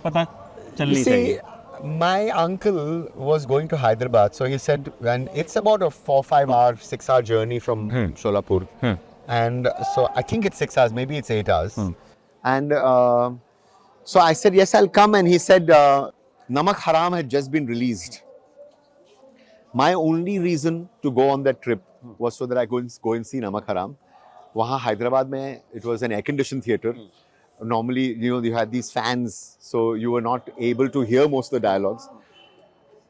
पता चलनी चाहिए. My uncle was going to Hyderabad, so he said, and it's about a 4-5 hour, 6 hour journey from Sholapur, and so I think it's 6 hours, maybe it's 8 hours, and so I said yes, I'll come, and he said Namak Haram had just been released. My only reason to go on that trip was so that I could go and see Namak Haram. Wahan Hyderabad mein, it was an air-conditioned theatre. Normally, you had these fans, so you were not able to hear most of the dialogues.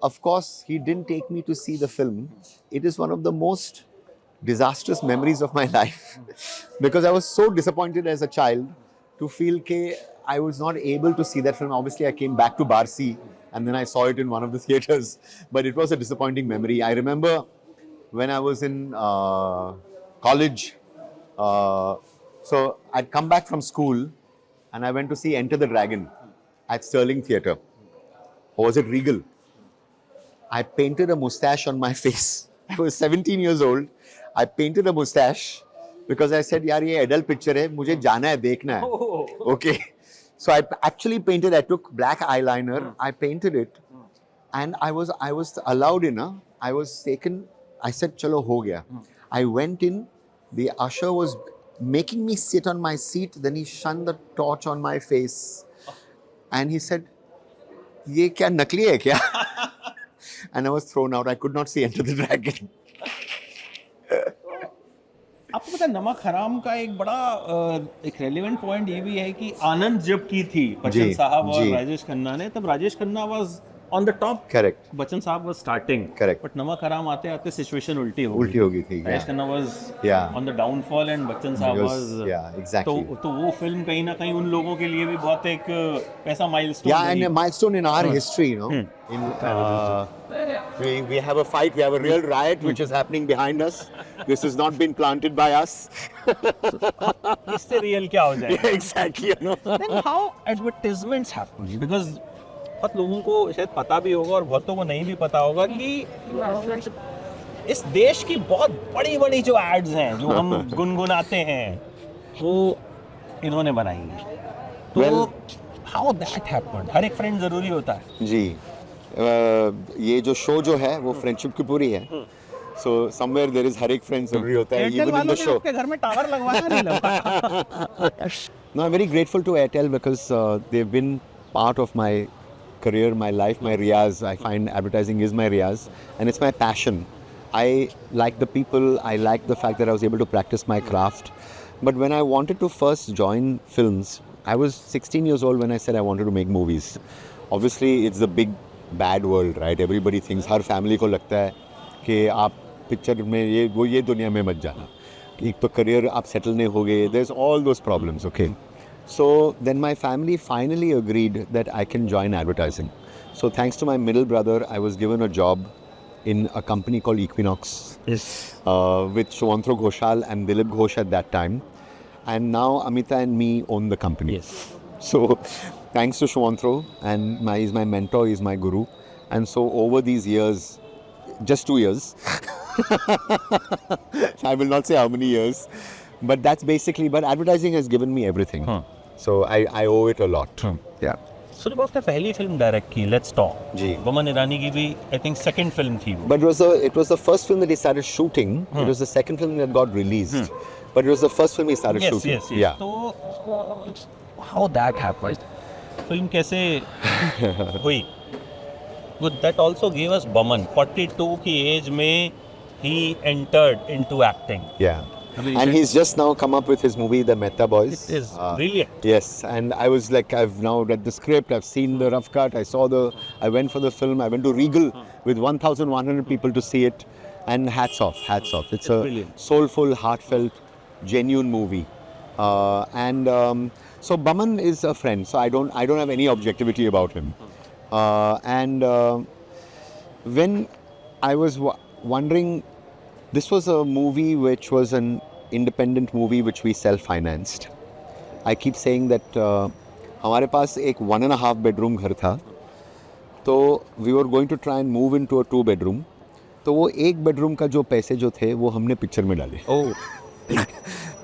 Of course, he didn't take me to see the film. It is one of the most disastrous memories of my life because I was so disappointed as a child to feel that I was not able to see that film. Obviously, I came back to Barsi and then I saw it in one of the theatres, but it was a disappointing memory. I remember when I was in college, so I'd come back from school and I went to see Enter the Dragon at Sterling Theatre. Or was it Regal? I painted a mustache on my face. I was 17 years old. I painted a mustache because I said, yaar, ye adult picture hai, mujhe jana hai, dekhna hai. Okay. So I actually painted, I took black eyeliner, I painted it, and I was allowed in, I was taken, I said, chalo, ho gaya. I went in, the usher was making me sit on my seat, then he shone the torch on my face, and he said, ये क्या नकली है क्या? And I was thrown out. I could not see Enter the Dragon. आपको पता है नमक हराम का एक बड़ा एक रेलेवेंट पॉइंट ये भी है कि आनंद जब की थी बच्चन जी, साहब और जी। राजेश खन्ना ने, तब Rajesh Khanna was on the top, Correct. Bachchan साहब वाज स्टार्टिंग, Correct. बट नमक हराम आते आते सिचुएशन उल्टी हो उल्टी हो गई थी, Rajesh yeah. Khanna was Yeah. On the downfall and Bachchan साहब Because, वाज yeah, exactly. तो वो फिल्म कहीं ना कहीं उन लोगों के लिए भी बहुत एक ऐसा milestone Yeah, and a milestone in our history, you know. We have a fight, we have a real riot which is happening behind us. This has not been planted by us. इससे real क्या हो जाए? Exactly, you know. Then how advertisements happen? Because बहुत लोगों को शायद पता भी होगा और बहुतों को नहीं भी पता होगा कि इस देश की बहुत बड़ी बड़ी जो एड्स हैं जो हम गुनगुनाते हैं वो इन्होंने बनाई हैं। तो Well- how that happened? हर एक फ्रेंड जरूरी होता है। जी ये जो शो जो है वो फ्रेंडशिप की पूरी है. So somewhere there is हर एक फ्रेंड जरूरी होता है एयरटेल even in वालों the ने show. आपके घर में टावर लगवाया नहीं लगा? No, I'm very grateful to Airtel because they've been part of my career, my life, my riyaz. I find advertising is my riyaz and it's my passion. I like the people, I like the fact that I was able to practice my craft. But when I wanted to first join films, I was 16 years old when I said I wanted to make movies. Obviously, it's the big bad world, right? Everybody thinks, her family को लगता है कि आप picture में ये दुनिया में मत जाना. एक तो करियर आप सेटल नहीं हो गए. There's all those problems, okay? So then my family finally agreed that I can join advertising. So thanks to my middle brother, I was given a job in a company called Equinox with Shwantro Ghoshal and Dilip Ghosh at that time. And now Amita and me own the company. Yes. So thanks to Shwantro, and he's my mentor, he's my guru. And so over these years, just 2 years, I will not say how many years, but that's basically, but advertising has given me everything. So I owe it a lot. Yeah. Surya boss ने पहली film direct की, let's talk. जी। बमन ईरानी की भी I think second film थी वो। But it was the first film that he started shooting. It was the second film that got released. But it was the first film he started Yes, shooting. yes, yes. Yeah. तो how that happened? Film कैसे हुई? But that also gave us Baman. 42 की as में he entered into acting. Yeah. And he's just now come up with his movie, The Mehta Boys. It is brilliant. Yes, and I was like, I've now read the script, I've seen the rough cut, I went for the film, I went to Regal with 1,100 people to see it, and hats off, hats off. It's a brilliant. soulful, heartfelt, genuine movie. So Baman is a friend, so I don't have any objectivity about him. When I was wondering, this was a movie which was an independent movie which we self-financed. I keep saying that हमारे पास एक 1.5 bedroom घर था, तो we were going to try and move into a 2 bedroom. तो वो 1 bedroom का जो पैसे जो थे वो हमने पिक्चर में डाले.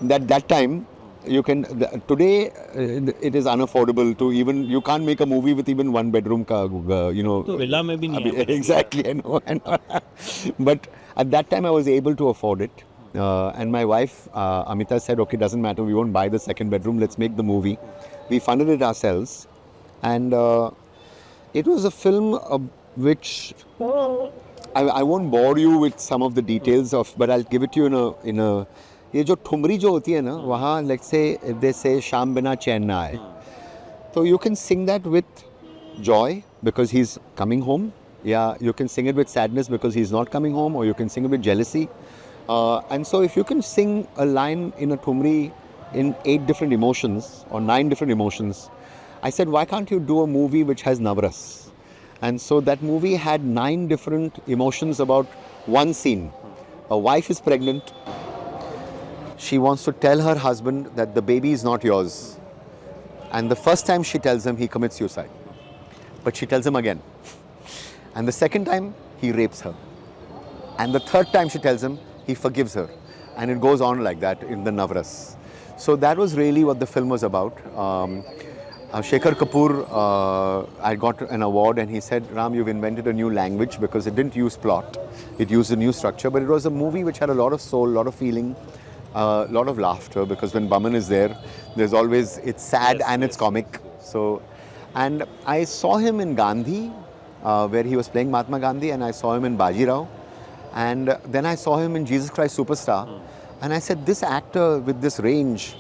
That time you can today it is unaffordable to even, you can't make a movie with even 1 bedroom का you know. तो विला में भी नहीं है। Exactly, I know. But at that time I was able to afford it. And my wife, Amita, said, okay, doesn't matter, we won't buy the second bedroom, let's make the movie. We funded it ourselves. And it was a film which, I won't bore you with some of the details of, but I'll give it to you in a ये जो ठुमरी जो होती है ना, वहाँ let's say they say शाम बिना चैन ना आए. So you can sing that with joy because he's coming home. Yeah, you can sing it with sadness because he's not coming home, or you can sing it with jealousy. And so if you can sing a line in a thumri in 8 different emotions or 9 different emotions, I said, why can't you do a movie which has navras? And so that movie had 9 different emotions about one scene. A wife is pregnant. She wants to tell her husband that the baby is not yours. And the first time she tells him, he commits suicide. But she tells him again. And the second time, he rapes her. And the third time she tells him, he forgives her. And it goes on like that in the Navras. So that was really what the film was about. Shekhar Kapoor, I got an award and he said, Ram, you've invented a new language because it didn't use plot. It used a new structure, but it was a movie which had a lot of soul, a lot of feeling, a lot of laughter, because when Baman is there, there's always, it's sad and it's comic. So And I saw him in Gandhi, where he was playing Mahatma Gandhi, and I saw him in Bajirao. And then I saw him in Jesus Christ Superstar. And I said, this actor with this range,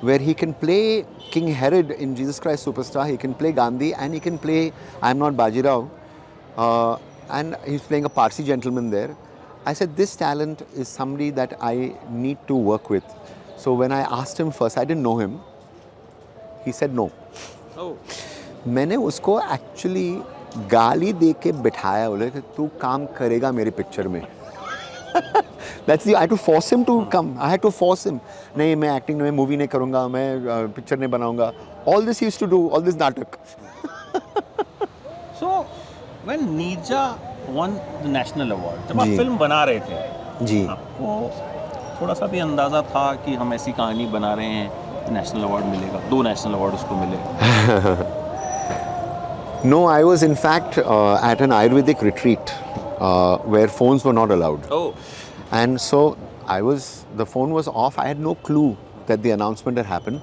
where he can play King Herod in Jesus Christ Superstar, he can play Gandhi, and he can play I'm Not Bajirao. And he's playing a Parsi gentleman there. I said, this talent is somebody that I need to work with. So when I asked him first, I didn't know him. He said no. Oh. मैंने उसको actually गाली दे के बिठाया, बोले कि तू काम करेगा मेरी पिक्चर में. That's the I had to force him to come. I had to force him. नहीं, मैं एक्टिंग में मूवी नहीं करूँगा, मैं पिक्चर नहीं बनाऊँगा. All this he used to do, all this नाटक. So when Neerja won the national award, जब आप जी. फिल्म बना रहे थे, जी. आपको थोड़ा सा भी अंदाजा था कि हम ऐसी कहानी बना रहे हैं, नेशनल अवार्ड मिलेगा, 2 नेशनल अवार्ड उसको मिले? No, I was in fact at an Ayurvedic retreat where phones were not allowed. Oh. And so the phone was off. I had no clue that the announcement had happened.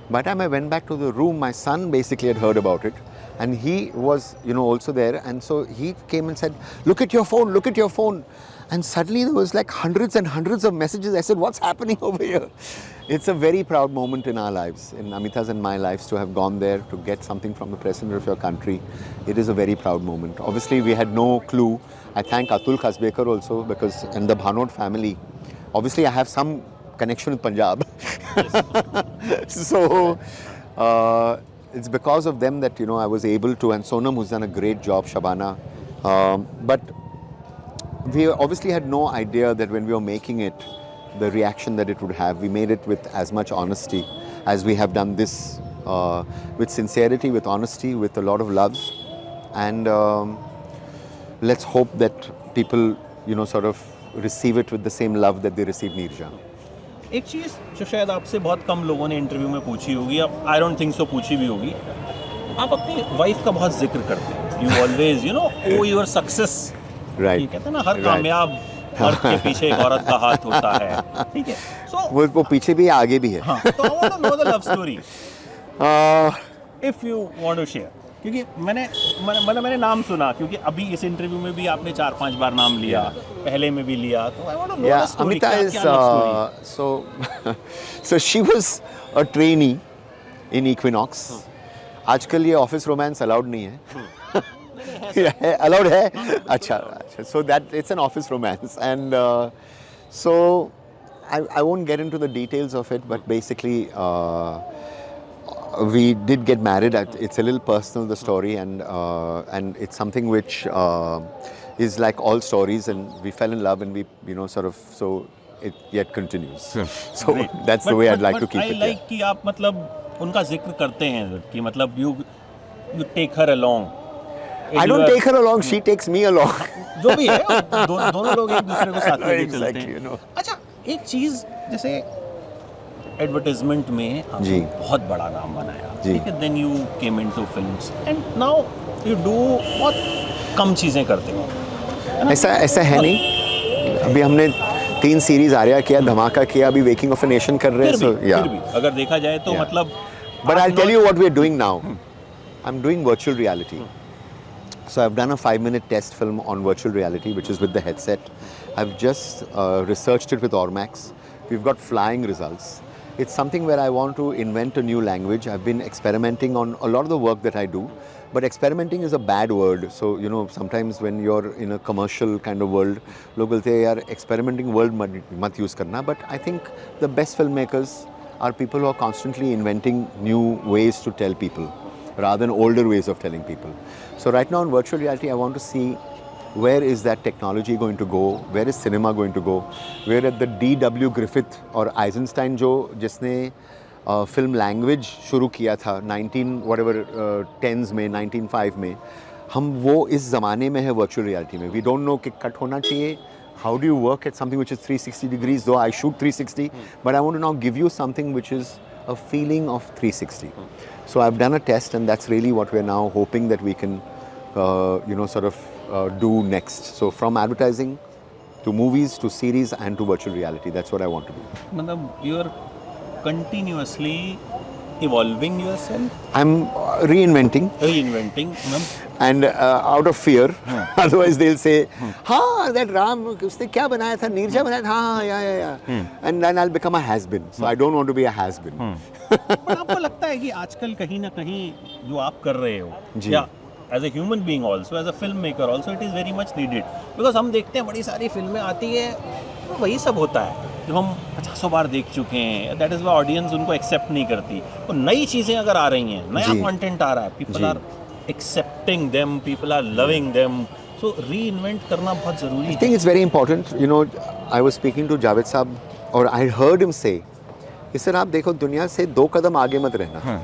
By the time I went back to the room, my son basically had heard about it. And he was, also there. And so he came and said, look at your phone, look at your phone. And suddenly there was like hundreds and hundreds of messages. I said, what's happening over here? It's a very proud moment in our lives, in Amita's and my lives, to have gone there, to get something from the president of your country. It is a very proud moment. Obviously, we had no clue. I thank Atul Khasbekar also, because, and the Bhanot family. Obviously, I have some connection with Punjab. So, it's because of them that, I was able to, and Sonam, who's done a great job, Shabana. But we obviously had no idea that when we were making it, the reaction that it would have. We made it with as much honesty as we have done this, with sincerity, with honesty, with a lot of love. And let's hope that people, sort of receive it with the same love that they receive Neerja. एक चीज़ जो शायद आपसे बहुत कम लोगों ने interview में पूछी होगी, अब आई डोंट थिंक सो पूछी भी होगी, आप अपनी वाइफ का बहुत जिक्र करते हैं. You always owe your success. Right. कहते हैं ना, हर कामयाब मर्द के पीछे एक औरत का हाथ होता है. ठीक है. सो वो पीछे भी है, आगे भी है. हाँ, तो I want to know the love story if you want to share. क्योंकि मैंने नाम सुना, क्योंकि अभी इस इंटरव्यू में भी आपने 4-5 बार नाम लिया, पहले में भी लिया, तो I want to know the story. Amita is so she was a trainee in Equinox. आजकल ये ऑफिस रोमांस अलाउड नहीं है. अलाउड है. अच्छा. So that it's an office romance, and so I won't get into the details of it, but basically we did get married. It's a little personal, the story, and it's something which is like all stories, and we fell in love, and we so it yet continues. So that's the way I'd like to keep it. I like कि आप मतलब उनका जिक्र करते हैं कि मतलब you take her along. I don't take her along, she takes me along. जो भी है, दोनों लोग एक दूसरे को साथ लेके चलते Exactly, हैं. अच्छा, एक चीज़ जैसे एडवर्टाइजमेंट में आपने बहुत बड़ा नाम बनाया, ठीक है, then you came into films and now you do बहुत कम चीज़ें करते हो. ऐसा है नहीं. अभी हमने 3 सीरीज आर्या किया, धमाका किया, अभी वेकिंग ऑफ अ नेशन कर रहे हैं. फिर भी अगर देखा जाए तो मतलब. But I'll tell you what we're doing now. I'm doing virtual reality. So I've done a 5-minute test film on virtual reality, which is with the headset. I've just researched it with Ormax. We've got flying results. It's something where I want to invent a new language. I've been experimenting on a lot of the work that I do, but experimenting is a bad word. So, sometimes when you're in a commercial kind of world, log bolte yaar experimenting word mat use karna. But I think the best filmmakers are people who are constantly inventing new ways to tell people rather than older ways of telling people. So right now in virtual reality, I want to see where is that technology going to go, where is cinema going to go, where at the D.W. Griffith और Eisenstein जिसने film language शुरू किया था 10s में, 1905 में, हम वो इस ज़माने में है virtual reality में. We don't know कि cut होना चाहिए. How do you work at something which is 360 degrees, though I shoot 360, but I want to now give you something which is a feeling of 360. So I've done a test, and that's really what we're now hoping that we can, do next. So from advertising to movies to series and to virtual reality, that's what I want to do. मतलब you are continuously evolving yourself, I'm reinventing, reinventing. and out of fear, otherwise they'll say, हाँ, that Ram, उसने क्या बनाया था, नीरजा बनाया था, हाँ, yeah, and then I'll become a has-been. So I don't want to be a has-been. पर आपको लगता है कि आजकल कहीं ना कहीं जो आप कर रहे हो, जी। या as a human being also, as a film maker also, it is very much needed, because हम देखते हैं बड़ी सारी फिल्में आती है तो वही सब होता है जो हम 50 बार देख चुके हैं, दैट इज़ वाई ऑडियंस उनको एक्सेप्ट नहीं करती। तो नई चीज़ें अगर आ रही हैं, नया जी। कंटेंट आ रहा है, पीपल जी। Are accepting them, people are loving them, so reinvent करना बहुत ज़रूरी I है। think it's very important. You know, I was speaking to Javed Saab, और I heard him say, कि सर आप देखो दुनिया से 2 कदम आगे मत रहना.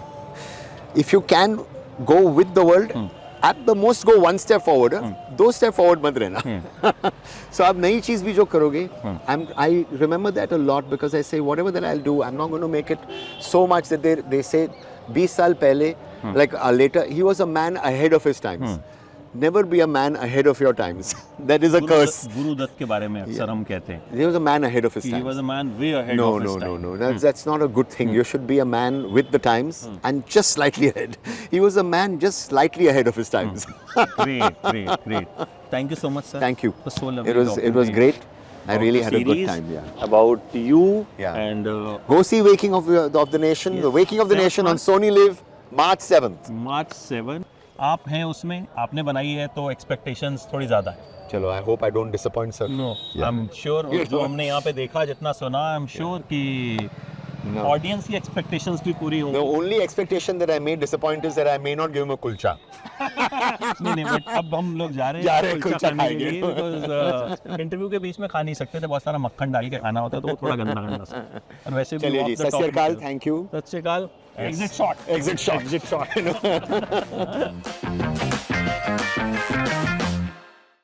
If you can go with the world, at the most go 1 step forward. 2 step forward मत रहना. So आप नई चीज़ भी जो करोगे, I remember that a lot because I say whatever that I'll do, I'm not going to make it so much that they say 20 साल पहले, like later, he was a man ahead of his times. Never be a man ahead of your times. That is a curse. Guru Dutt के बारे में अक्सर हम कहते हैं, He was a man ahead of his he times. was a man way ahead No, of his no, no, time. no. That's not a good thing. You should be a man with the times and just slightly ahead. He was a man just slightly ahead of his times. Great, great, great. Thank you so much, sir. Thank you. It was so lovely. It was talking to you great. I about really the had a good series, time. Yeah. About you Yeah. and Go see Waking of the Nation. Yes. The Waking of the 7th Nation on March. Sony Live, March 7th. March 7. आप हैं उसमें, आपने बनाई है तो expectations थोड़ी ज़्यादा है। Chalo, I hope I don't disappoint, sir. No, I am sure, जो हमने यहाँ पे देखा, जितना सुना, आई एम श्योर कि No. ऑडियंस की एक्सपेक्टेशंस भी पूरी The होंगी। only expectation that I may disappoint is that I may not give him a kulcha. नहीं, बट अब हम लोग जा रहे जा रहे हैं कुलचा कुलचा खाने के खाएंगे। लिए, बिकॉज़ इंटरव्यू के बीच में खा नहीं सकते थे, बहुत सारा मक्खन डाल के खाना होता है, तो वो थोड़ा गंदा गंदा सा। और वैसे भी चलिए जी, सत श्री अकाल, thank you. सत श्री अकाल। Exit shot, Exit shot. Exit shot.